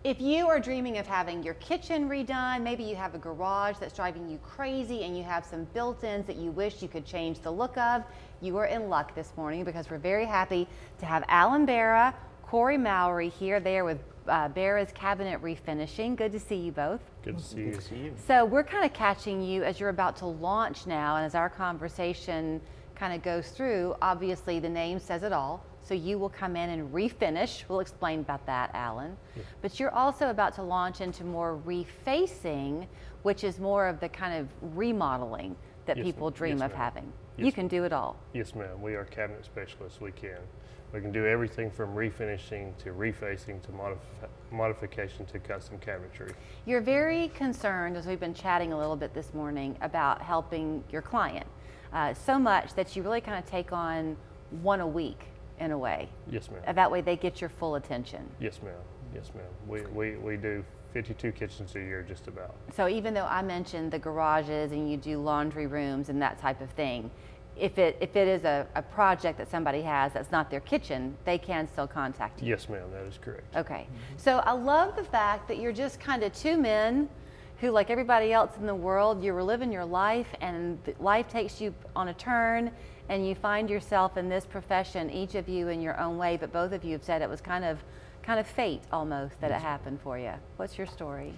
If you are dreaming of having your kitchen redone, maybe you have a garage that's driving you crazy and you have some built-ins that you wish you could change the look of, you are in luck this morning because we're very happy to have Allen Barra, Corey Mowry here. They are with Barra's Cabinet Refinishing. Good to see you both. Good to see you. Good to see you. So we're kind of catching you as you're about to launch now, and as our conversation kind of goes through, obviously the name says it all. So you will come in and refinish. We'll explain about that, Allen. Yeah. But you're also about to launch into more refacing, which is more of the kind of remodeling that Yes, people ma'am. dream Yes, of ma'am. having. Yes, You can do it all. Yes, ma'am. We are cabinet specialists. We can do everything from refinishing to refacing to modification to custom cabinetry. You're very concerned, as we've been chatting a little bit this morning, about helping your client. So much that you really kind of take on one a week in a way. Yes, ma'am. That way they get your full attention. Yes, ma'am. Yes, ma'am. We do 52 kitchens a year, just about. So even though I mentioned the garages and you do laundry rooms and that type of thing, if it is a project that somebody has that's not their kitchen, they can still contact you. Yes, ma'am. That is correct. Okay. So I love the fact that you're just kind of two men who, like everybody else in the world, you were living your life and life takes you on a turn and you find yourself in this profession, each of you in your own way, but both of you have said it was kind of fate almost that it happened for you. What's your story?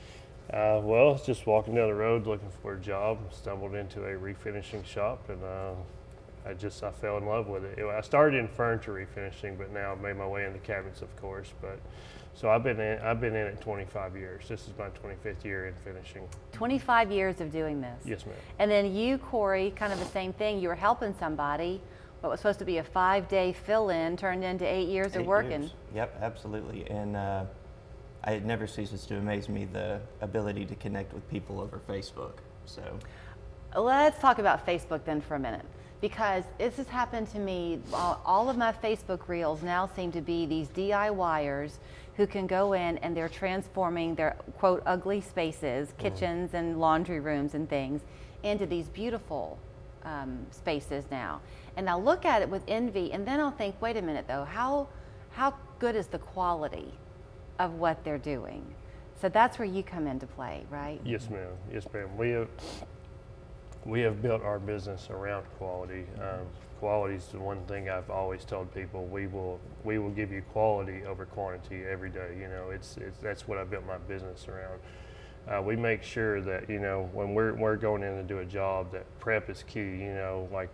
Well, it's just walking down the road looking for a job, stumbled into a refinishing shop, and I fell in love with it. I started in furniture refinishing, but now I've made my way into cabinets, of course. So I've been in it 25 years. This is my 25th year in finishing. 25 years of doing this. Yes, ma'am. And then you, Corey, kind of the same thing. You were helping somebody. What was supposed to be a 5-day fill-in turned into 8 years of 8 working. years. Yep, absolutely. And it never ceases to amaze me the ability to connect with people over Facebook. So Let's talk about Facebook then for a minute, because this has happened to me. All of my Facebook reels now seem to be these DIYers who can go in and they're transforming their quote ugly spaces, kitchens and laundry rooms and things, into these beautiful spaces now. And I'll look at it with envy, and then I'll think, wait a minute though, how good is the quality of what they're doing? So that's where you come into play, right? Yes, ma'am. Yes, ma'am. We have built our business around quality. Quality is the one thing I've always told people. We will give you quality over quantity every day. You know, that's what I built my business around. We make sure that, you know, when we're going in to do a job, that prep is key. You know, like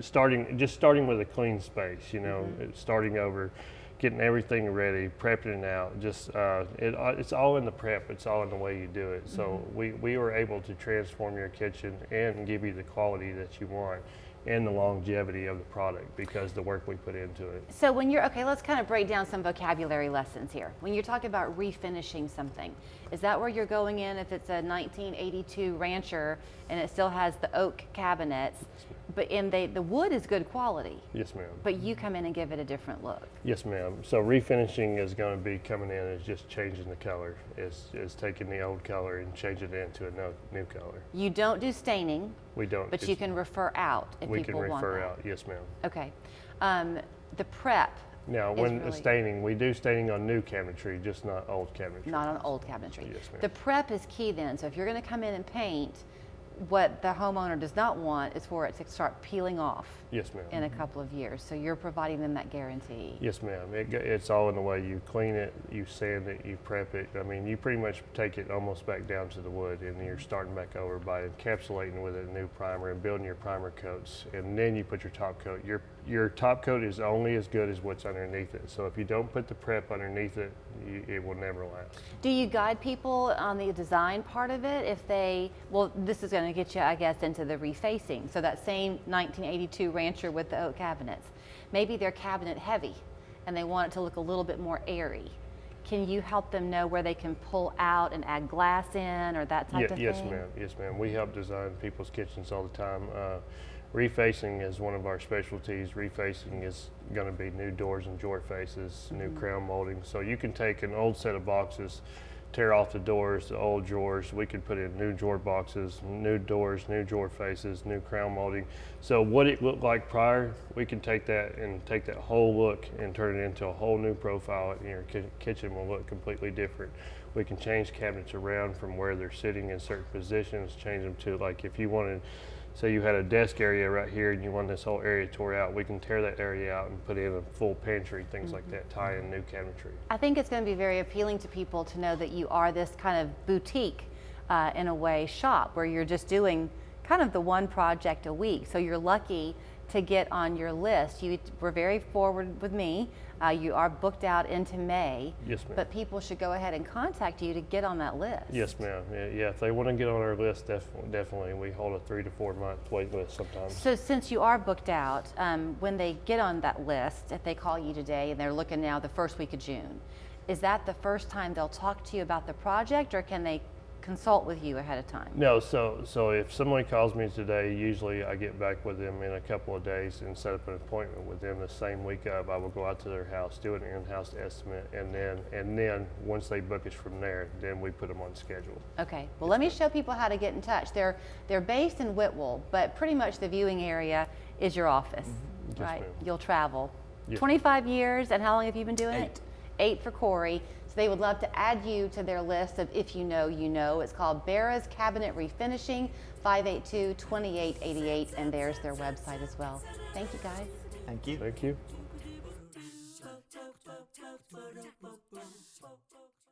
starting with a clean space. You know, starting over, getting everything ready, prepping it out. Just it's all in the prep. It's all in the way you do it. So we were able to transform your kitchen and give you the quality that you want and the longevity of the product because the work we put into it. So when you're, okay, let's kind of break down some vocabulary lessons here. When you're talking about refinishing something, is that where you're going in if it's a 1982 Rancher and it still has the oak cabinets, but the wood is good quality? Yes, ma'am. But you come in and give it a different look. Yes, ma'am. So refinishing is going to be coming in as just changing the color. Is taking the old color and changing it into a new color. You don't do staining. We don't. But you can refer out if we people can want refer that. out. Yes, ma'am. Okay. The prep. Now, is when really, staining, we do staining on new cabinetry, just not old cabinetry. not on old cabinetry. Yes, ma'am. The prep is key then. So if you're going to come in and paint, what the homeowner does not want is for it to start peeling off Yes, ma'am. in a couple of years. So you're providing them that guarantee. Yes, ma'am. It's all in the way you clean it, you sand it, you prep it. I mean, you pretty much take it almost back down to the wood, and you're starting back over by encapsulating with a new primer and building your primer coats, and then you put your top coat. Your top coat is only as good as what's underneath it. So if you don't put the prep underneath it, it will never last. Do you guide people on the design part of it? If they, well, this is going to get you, I guess, into the refacing. So that same 1982 Rancher with the oak cabinets, maybe they're cabinet heavy and they want it to look a little bit more airy. Can you help them know where they can pull out and add glass in or that type of thing? Yes, ma'am. Yes, ma'am. We help design people's kitchens all the time. Refacing is one of our specialties. Refacing is going to be new doors and drawer faces, new crown molding. So you can take an old set of boxes, tear off the doors, the old drawers. We could put in new drawer boxes, new doors, new drawer faces, new crown molding. So what it looked like prior, we can take that whole look and turn it into a whole new profile, and your kitchen will look completely different. We can change cabinets around from where they're sitting in certain positions, change them to, like, if you wanted, say you had a desk area right here and you want this whole area tore out, we can tear that area out and put in a full pantry, things like that, tie in new cabinetry. I think it's going to be very appealing to people to know that you are this kind of boutique, in a way, shop where you're just doing kind of the one project a week. So you're lucky to get on your list. You were very forward with me. You are booked out into May. Yes, ma'am. But people should go ahead and contact you to get on that list. Yes, ma'am. Yeah, if they want to get on our list, definitely. We hold a 3 to 4 month wait list sometimes. So since you are booked out, when they get on that list, if they call you today and they're looking now the first week of June, is that the first time they'll talk to you about the project, or can they consult with you ahead of time? No, so if somebody calls me today, usually I get back with them in a couple of days and set up an appointment with them the same week of. I will go out to their house, do an in-house estimate, and then once they book us from there, then we put them on schedule. Okay, well, let me show people how to get in touch. They're based in Whitwell, but pretty much the viewing area is your office, Yes, right? ma'am. You'll travel. Yes. 25 years, and how long have you been doing 8. it? 8 for Corey. So they would love to add you to their list of if you know, you know. It's called Barra's Cabinet Refinishing, 582-2888, and there's their website as well. Thank you, guys. Thank you. Thank you.